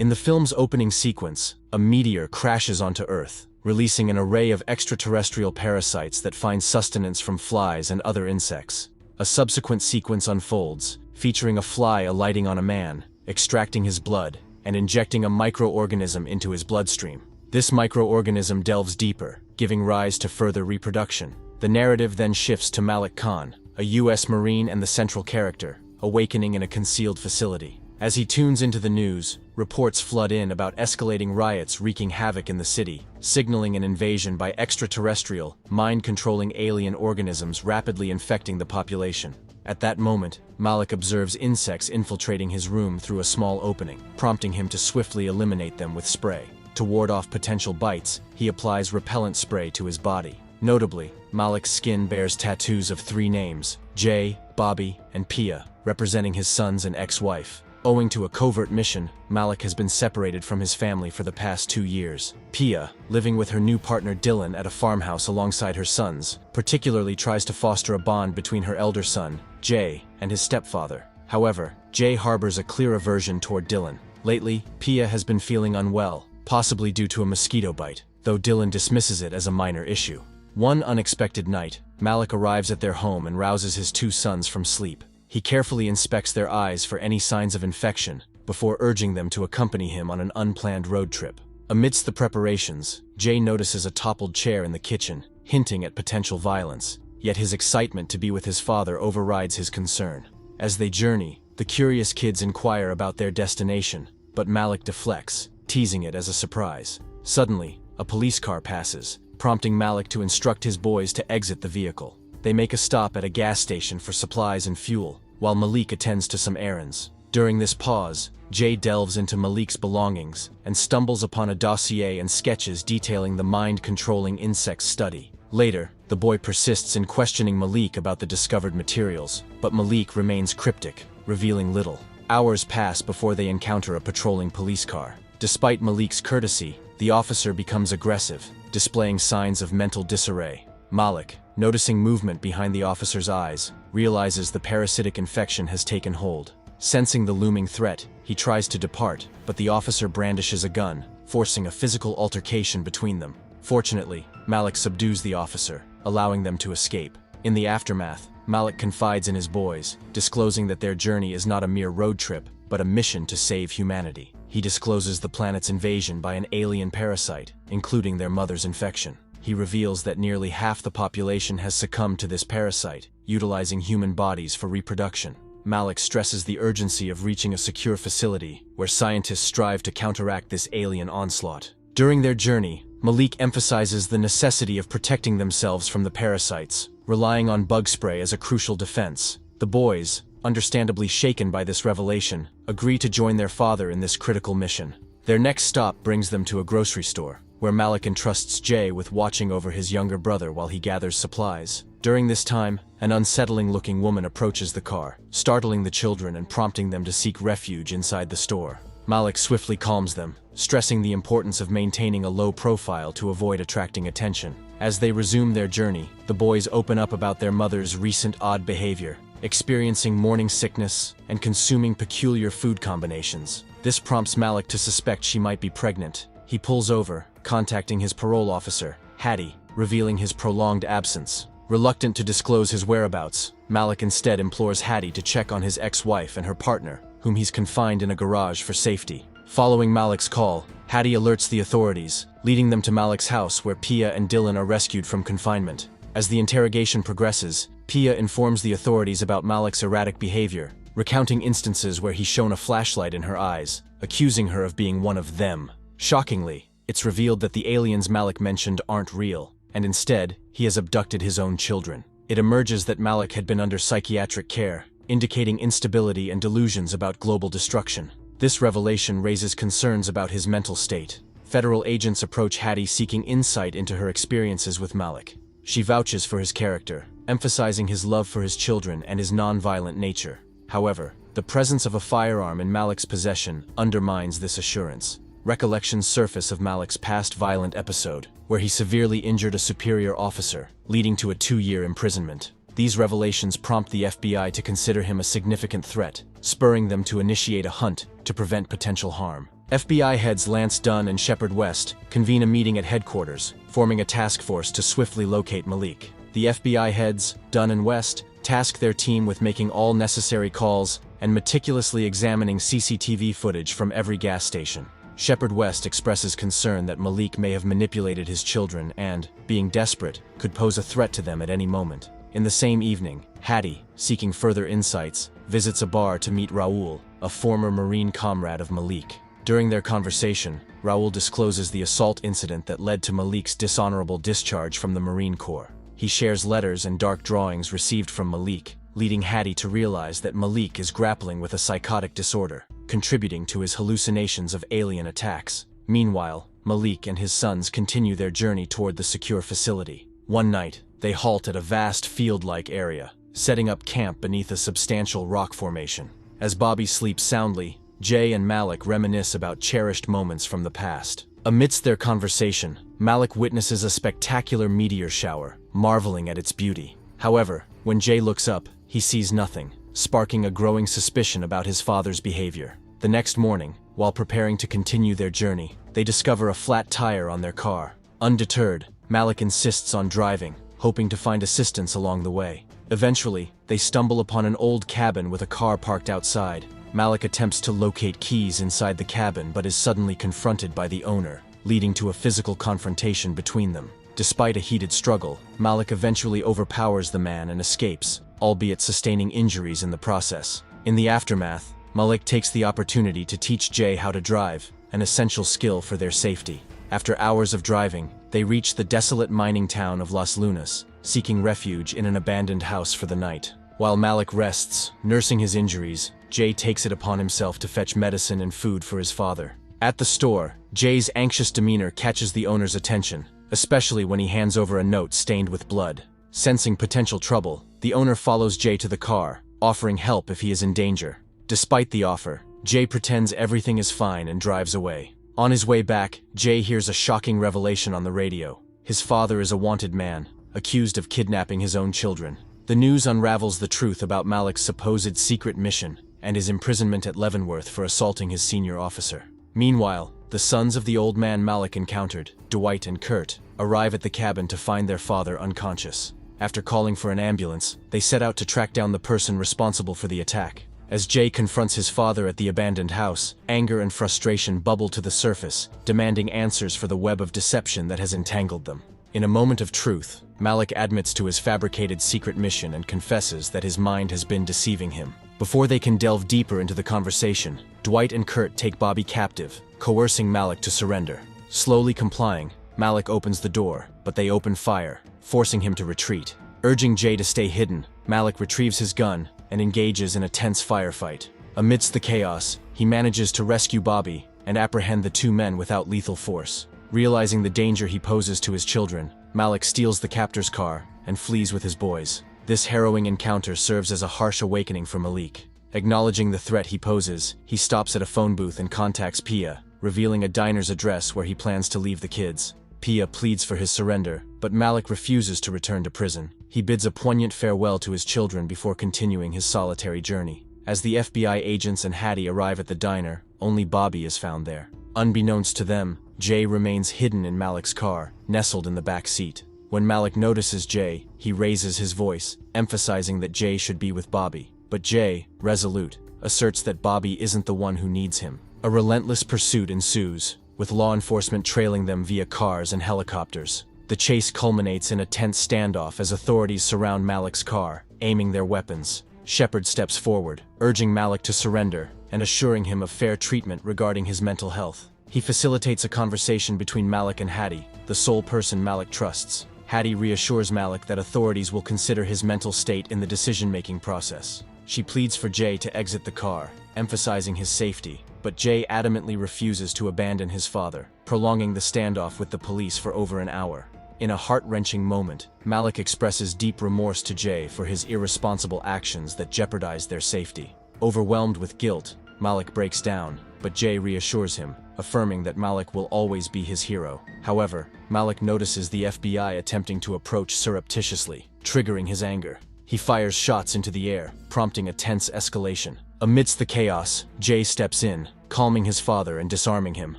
In the film's opening sequence, a meteor crashes onto Earth, releasing an array of extraterrestrial parasites that find sustenance from flies and other insects. A subsequent sequence unfolds, featuring a fly alighting on a man, extracting his blood, and injecting a microorganism into his bloodstream. This microorganism delves deeper, giving rise to further reproduction. The narrative then shifts to Malik Khan, a U.S. Marine and the central character, awakening in a concealed facility. As he tunes into the news, reports flood in about escalating riots wreaking havoc in the city, signaling an invasion by extraterrestrial, mind-controlling alien organisms rapidly infecting the population. At that moment, Malik observes insects infiltrating his room through a small opening, prompting him to swiftly eliminate them with spray. To ward off potential bites, he applies repellent spray to his body. Notably, Malik's skin bears tattoos of 3 names: Jay, Bobby, and Pia, representing his sons and ex-wife. Owing to a covert mission, Malik has been separated from his family for the past 2 years. Pia, living with her new partner Dylan at a farmhouse alongside her sons, particularly tries to foster a bond between her elder son, Jay, and his stepfather. However, Jay harbors a clear aversion toward Dylan. Lately, Pia has been feeling unwell, possibly due to a mosquito bite, though Dylan dismisses it as a minor issue. One unexpected night, Malik arrives at their home and rouses his 2 sons from sleep. He carefully inspects their eyes for any signs of infection, before urging them to accompany him on an unplanned road trip. Amidst the preparations, Jay notices a toppled chair in the kitchen, hinting at potential violence, yet his excitement to be with his father overrides his concern. As they journey, the curious kids inquire about their destination, but Malik deflects, teasing it as a surprise. Suddenly, a police car passes, prompting Malik to instruct his boys to exit the vehicle. They make a stop at a gas station for supplies and fuel, while Malik attends to some errands. During this pause, Jay delves into Malik's belongings and stumbles upon a dossier and sketches detailing the mind-controlling insect study. Later, the boy persists in questioning Malik about the discovered materials, but Malik remains cryptic, revealing little. Hours pass before they encounter a patrolling police car. Despite Malik's courtesy, the officer becomes aggressive, displaying signs of mental disarray. Malik, noticing movement behind the officer's eyes, realizes the parasitic infection has taken hold. Sensing the looming threat, he tries to depart, but the officer brandishes a gun, forcing a physical altercation between them. Fortunately, Malik subdues the officer, allowing them to escape. In the aftermath, Malik confides in his boys, disclosing that their journey is not a mere road trip, but a mission to save humanity. He discloses the planet's invasion by an alien parasite, including their mother's infection. He reveals that nearly half the population has succumbed to this parasite, utilizing human bodies for reproduction. Malik stresses the urgency of reaching a secure facility, where scientists strive to counteract this alien onslaught. During their journey, Malik emphasizes the necessity of protecting themselves from the parasites, relying on bug spray as a crucial defense. The boys, understandably shaken by this revelation, agree to join their father in this critical mission. Their next stop brings them to a grocery store, where Malik entrusts Jay with watching over his younger brother while he gathers supplies. During this time, an unsettling-looking woman approaches the car, startling the children and prompting them to seek refuge inside the store. Malik swiftly calms them, stressing the importance of maintaining a low profile to avoid attracting attention. As they resume their journey, the boys open up about their mother's recent odd behavior, experiencing morning sickness and consuming peculiar food combinations. This prompts Malik to suspect she might be pregnant. He pulls over, contacting his parole officer, Hattie, revealing his prolonged absence. Reluctant to disclose his whereabouts, Malik instead implores Hattie to check on his ex-wife and her partner, whom he's confined in a garage for safety. Following Malik's call, Hattie alerts the authorities, leading them to Malik's house where Pia and Dylan are rescued from confinement. As the interrogation progresses, Pia informs the authorities about Malik's erratic behavior, recounting instances where he's shown a flashlight in her eyes, accusing her of being one of them. Shockingly, it's revealed that the aliens Malik mentioned aren't real, and instead, he has abducted his own children. It emerges that Malik had been under psychiatric care, indicating instability and delusions about global destruction. This revelation raises concerns about his mental state. Federal agents approach Hattie seeking insight into her experiences with Malik. She vouches for his character, emphasizing his love for his children and his non-violent nature. However, the presence of a firearm in Malik's possession undermines this assurance. Recollections surface of Malik's past violent episode, where he severely injured a superior officer, leading to a 2-year imprisonment. These revelations prompt the FBI to consider him a significant threat, spurring them to initiate a hunt to prevent potential harm. FBI heads Lance Dunn and Shepard West convene a meeting at headquarters, forming a task force to swiftly locate Malik. The FBI heads, Dunn and West, task their team with making all necessary calls and meticulously examining CCTV footage from every gas station. Shepard West expresses concern that Malik may have manipulated his children and, being desperate, could pose a threat to them at any moment. In the same evening, Hattie, seeking further insights, visits a bar to meet Raul, a former Marine comrade of Malik. During their conversation, Raul discloses the assault incident that led to Malik's dishonorable discharge from the Marine Corps. He shares letters and dark drawings received from Malik, leading Hattie to realize that Malik is grappling with a psychotic disorder, contributing to his hallucinations of alien attacks. Meanwhile, Malik and his sons continue their journey toward the secure facility. One night, they halt at a vast field-like area, setting up camp beneath a substantial rock formation. As Bobby sleeps soundly, Jay and Malik reminisce about cherished moments from the past. Amidst their conversation, Malik witnesses a spectacular meteor shower, marveling at its beauty. However, when Jay looks up, he sees nothing, sparking a growing suspicion about his father's behavior. The next morning, while preparing to continue their journey, they discover a flat tire on their car. Undeterred, Malik insists on driving, hoping to find assistance along the way. Eventually, they stumble upon an old cabin with a car parked outside. Malik attempts to locate keys inside the cabin but is suddenly confronted by the owner, leading to a physical confrontation between them. Despite a heated struggle, Malik eventually overpowers the man and escapes, albeit sustaining injuries in the process. In the aftermath, Malik takes the opportunity to teach Jay how to drive, an essential skill for their safety. After hours of driving, they reach the desolate mining town of Las Lunas, seeking refuge in an abandoned house for the night. While Malik rests, nursing his injuries, Jay takes it upon himself to fetch medicine and food for his father. At the store, Jay's anxious demeanor catches the owner's attention, especially when he hands over a note stained with blood. Sensing potential trouble, the owner follows Jay to the car, offering help if he is in danger. Despite the offer, Jay pretends everything is fine and drives away. On his way back, Jay hears a shocking revelation on the radio. His father is a wanted man, accused of kidnapping his own children. The news unravels the truth about Malik's supposed secret mission and his imprisonment at Leavenworth for assaulting his senior officer. Meanwhile, the sons of the old man Malik encountered, Dwight and Kurt, arrive at the cabin to find their father unconscious. After calling for an ambulance, they set out to track down the person responsible for the attack. As Jay confronts his father at the abandoned house, anger and frustration bubble to the surface, demanding answers for the web of deception that has entangled them. In a moment of truth, Malik admits to his fabricated secret mission and confesses that his mind has been deceiving him. Before they can delve deeper into the conversation, Dwight and Kurt take Bobby captive, coercing Malik to surrender. Slowly complying, Malik opens the door, but they open fire, forcing him to retreat. Urging Jay to stay hidden, Malik retrieves his gun and engages in a tense firefight. Amidst the chaos, he manages to rescue Bobby and apprehend the two men without lethal force. Realizing the danger he poses to his children, Malik steals the captor's car and flees with his boys. This harrowing encounter serves as a harsh awakening for Malik. Acknowledging the threat he poses, he stops at a phone booth and contacts Pia, revealing a diner's address where he plans to leave the kids. Pia pleads for his surrender, but Malik refuses to return to prison. He bids a poignant farewell to his children before continuing his solitary journey. As the FBI agents and Hattie arrive at the diner, only Bobby is found there. Unbeknownst to them, Jay remains hidden in Malik's car, nestled in the back seat. When Malik notices Jay, he raises his voice, emphasizing that Jay should be with Bobby. But Jay, resolute, asserts that Bobby isn't the one who needs him. A relentless pursuit ensues, with law enforcement trailing them via cars and helicopters. The chase culminates in a tense standoff as authorities surround Malik's car, aiming their weapons. Shepard steps forward, urging Malik to surrender and assuring him of fair treatment regarding his mental health. He facilitates a conversation between Malik and Hattie, the sole person Malik trusts. Hattie reassures Malik that authorities will consider his mental state in the decision-making process. She pleads for Jay to exit the car, emphasizing his safety, but Jay adamantly refuses to abandon his father, prolonging the standoff with the police for over an hour. In a heart-wrenching moment, Malik expresses deep remorse to Jay for his irresponsible actions that jeopardized their safety. Overwhelmed with guilt, Malik breaks down, but Jay reassures him, affirming that Malik will always be his hero. However, Malik notices the FBI attempting to approach surreptitiously, triggering his anger. He fires shots into the air, prompting a tense escalation. Amidst the chaos, Jay steps in, calming his father and disarming him.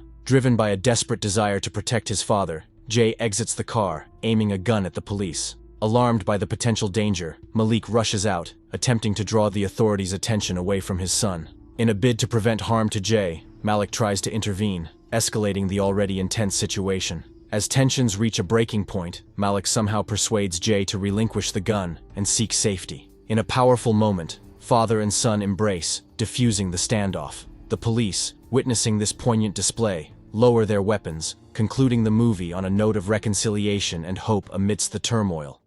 Driven by a desperate desire to protect his father, Jay exits the car, aiming a gun at the police. Alarmed by the potential danger, Malik rushes out, attempting to draw the authorities' attention away from his son. In a bid to prevent harm to Jay, Malik tries to intervene, escalating the already intense situation. As tensions reach a breaking point, Malik somehow persuades Jay to relinquish the gun and seek safety. In a powerful moment, father and son embrace, diffusing the standoff. The police, witnessing this poignant display, lower their weapons, concluding the movie on a note of reconciliation and hope amidst the turmoil.